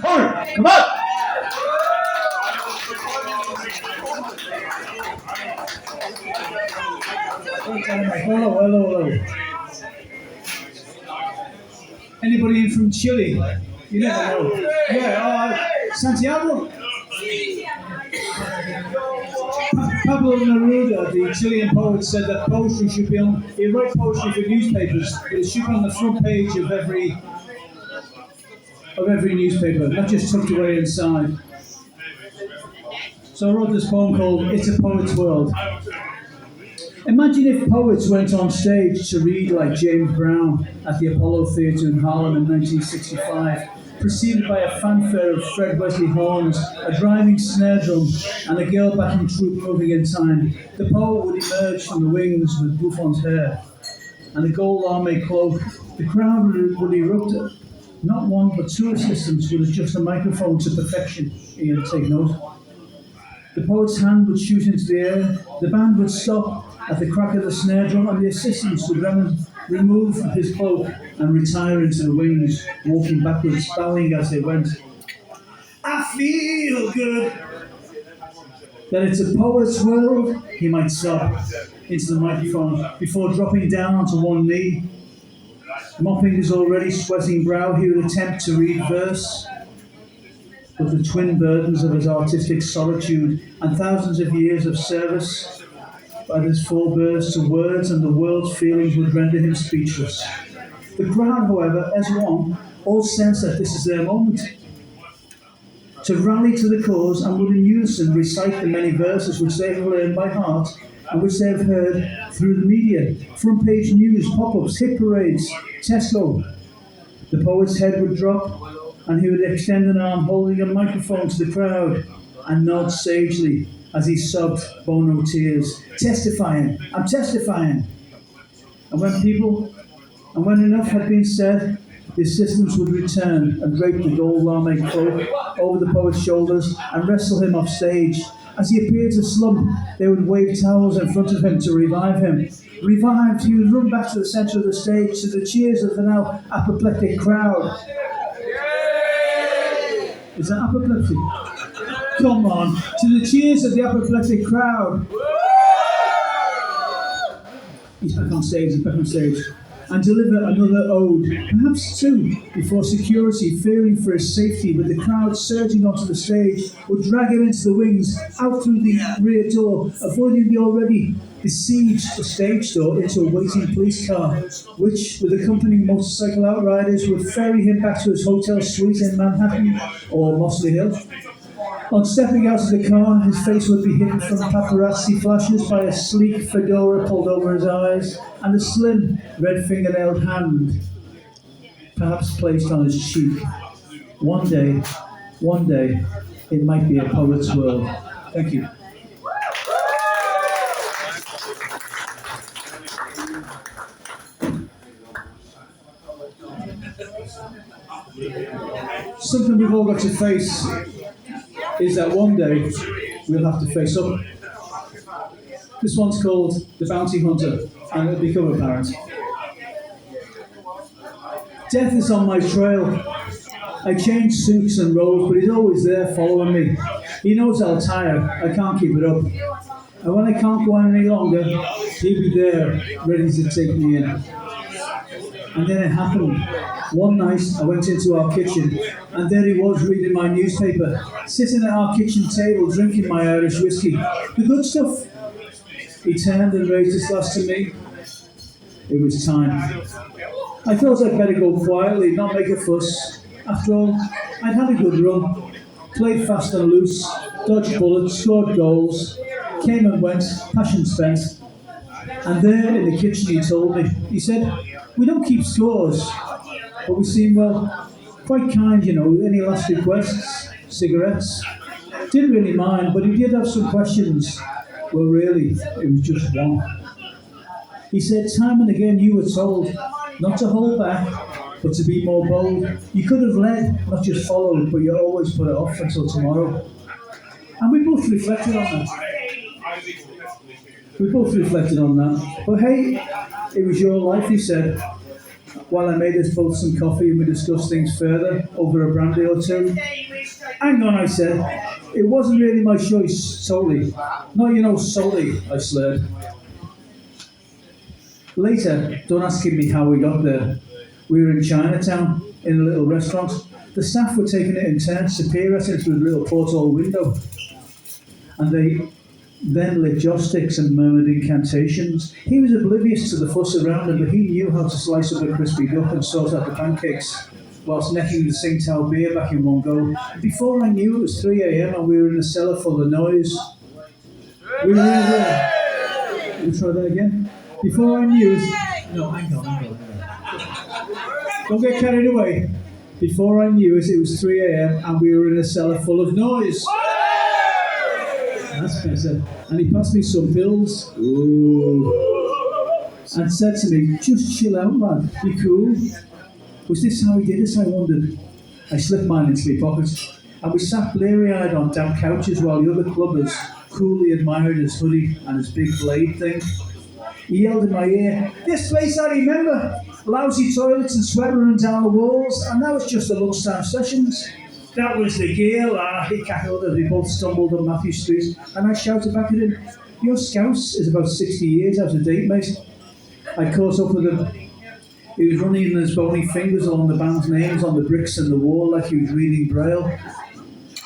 Curran, come on! Hello. Anybody in from Chile? You never know. Yeah, Santiago? Pablo Neruda, the Chilean poet, said that poetry should be on, he wrote poetry for newspapers, but it should be on the front page of every newspaper, not just tucked away inside. So I wrote this poem called It's a Poet's World. Imagine if poets went on stage to read like James Brown at the Apollo Theatre in Harlem in 1965, preceded by a fanfare of Fred Wesley horns, a driving snare drum, and a girl backing troupe moving in time. The poet would emerge from the wings with Buffon's hair and a gold lame cloak. The crowd would erupt. Not one but two assistants would adjust the microphone to perfection. Ian, take note. The poet's hand would shoot into the air, the band would stop at the crack of the snare drum, and the assistants would remove his cloak and retire into the wings, walking backwards, bowing as they went. I feel good that it's a poet's world, he might sob into the microphone before dropping down onto one knee. Mopping his already sweating brow, he would attempt to read verse, but the twin burdens of his artistic solitude and thousands of years of service by his forebears to words and the world's feelings would render him speechless. The crowd, however, as one, all sense that this is their moment to rally to the cause and would in unison recite the many verses which they have learned by heart and which they have heard through the media, front page news, pop-ups, hit parades, Tesco. The poet's head would drop and he would extend an arm holding a microphone to the crowd and nod sagely as he sobbed Bono tears, testifying, I'm testifying. And when enough had been said, the assistants would return and drape the gold lame cloak over the poet's shoulders and wrestle him off stage. As he appeared to slump, they would wave towels in front of him to revive him. Revived, he would run back to the centre of the stage to the cheers of the now apoplectic crowd. Is that apoplexy? Come on, to the cheers of the apoplectic crowd. He's back on stage, and deliver another ode, perhaps two, before security, fearing for his safety, with the crowd surging onto the stage, would drag him into the wings, out through the rear door, avoiding the already besieged stage door into a waiting police car, which, with accompanying motorcycle outriders, would ferry him back to his hotel suite in Manhattan or Mossley Hill. On stepping out of the car, his face would be hidden from paparazzi flashes by a sleek fedora pulled over his eyes and a slim, red-fingernailed hand, perhaps placed on his cheek. One day, it might be a poet's world. Thank you. Something we've all got to face is that one day we'll have to face up. This one's called The Bounty Hunter, and it'll become apparent. Death is on my trail. I change suits and roles, but he's always there following me. He knows I'll tire, I can't keep it up. And when I can't go on any longer, he'll be there, ready to take me in. And then it happened. One night, I went into our kitchen, and there he was reading my newspaper, sitting at our kitchen table, drinking my Irish whiskey. The good stuff. He turned and raised his glass to me. It was time. I thought I'd better go quietly, not make a fuss. After all, I'd had a good run, played fast and loose, dodged bullets, scored goals, came and went, passion spent. And there in the kitchen he told me, he said, we don't keep scores, but we seem, well, quite kind, you know. Any last requests? Cigarettes? Didn't really mind, but he did have some questions. Well, really, it was just one. He said, time and again you were told not to hold back, but to be more bold. You could have led, not just followed, but you always put it off until tomorrow. And we both reflected on that. But hey, it was your life, he said. while I made us both some coffee and we discussed things further over a brandy or two. Hang on, I said. It wasn't really my choice, solely. No, solely, I slurred. Later, don't ask me how we got there. We were in Chinatown, in a little restaurant. The staff were taking it in turns to peer at it through the little porthole window. And they then lit joss sticks and murmured incantations. He was oblivious to the fuss around him, but he knew how to slice up a crispy duck and sort out the pancakes, whilst necking the Tsingtao beer back in one go. Before I knew it was 3 a.m. and we were in a cellar full of noise. We were in a... We'll try that again. Before I knew it... No, hang on. Don't get carried away. Before I knew it, it was 3 a.m. and we were in a cellar full of noise. That's better. And he passed me some pills. Ooh. And said to me, just chill out, lad. Be cool. Was this how he did it, I wondered. I slipped mine into my pocket. And we sat bleary-eyed on damp couches while the other clubbers coolly admired his hoodie and his big blade thing. He yelled in my ear, this place I remember. Lousy toilets and sweat running down the walls. And that was just the lunchtime sessions. That was the gear, he cackled as we both stumbled up Matthew Street, and I shouted back at him, your Scouse is about 60 years out of date, mate. I caught up with him. He was running his bony fingers along the band's names on the bricks in the wall like he was reading Braille.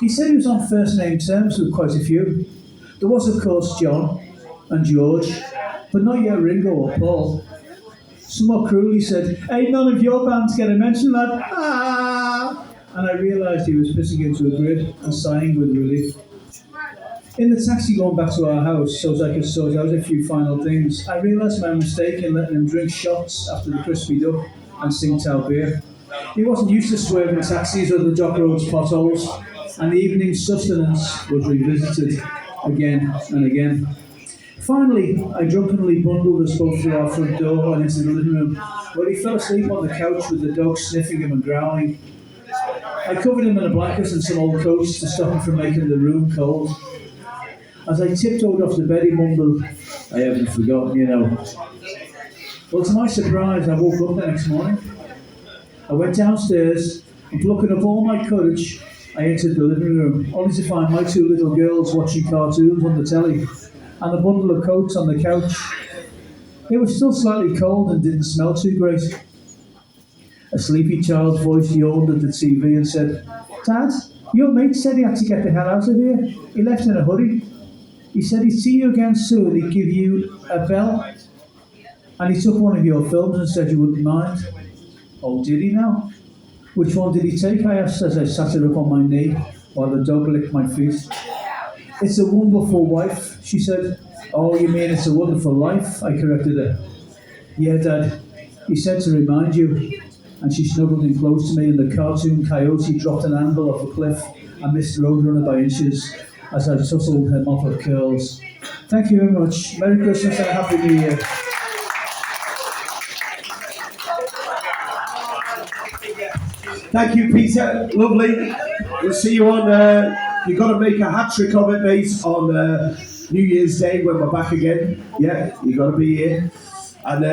He said he was on first name terms with quite a few. There was, of course, John and George, but not yet Ringo or Paul. Somewhat cruelly said, ain't none of your bands get a mention, lad. Ah! And I realised he was pissing into a grid and sighing with relief. In the taxi going back to our house, so as I could sort out a few final things, I realised my mistake in letting him drink shots after the crispy duck and Tsingtao beer. He wasn't used to swerving taxis or the dock road's potholes, and the evening's sustenance was revisited again and again. Finally, I drunkenly bundled us both through our front door and into the living room, where he fell asleep on the couch with the dog sniffing him and growling. I covered him in a blanket and some old coats to stop him from making the room cold. As I tiptoed off the bed, he mumbled, I haven't forgotten, Well, to my surprise, I woke up the next morning. I went downstairs and, plucking up all my courage, I entered the living room, only to find my two little girls watching cartoons on the telly and a bundle of coats on the couch. It was still slightly cold and didn't smell too great. A sleepy child's voice yawned at the TV and said, Dad, your mate said he had to get the hell out of here. He left in a hurry. He said he'd see you again soon, he'd give you a bell. And he took one of your films and said you wouldn't mind. Oh, did he now? Which one did he take, I asked as I sat her up on my knee while the dog licked my feet. It's A Wonderful Wife, she said. Oh, you mean It's a Wonderful Life? I corrected her. Yeah, Dad. He said to remind you. And she snuggled in close to me, and the cartoon coyote dropped an anvil off a cliff and missed Roadrunner by inches as I tousled her mop of curls. Thank you very much. Merry Christmas and a Happy New Year. Thank you, Peter. Lovely. We'll see you on... you've got to make a hat-trick of it, mate, on New Year's Day when we're back again. Yeah, you've got to be here. And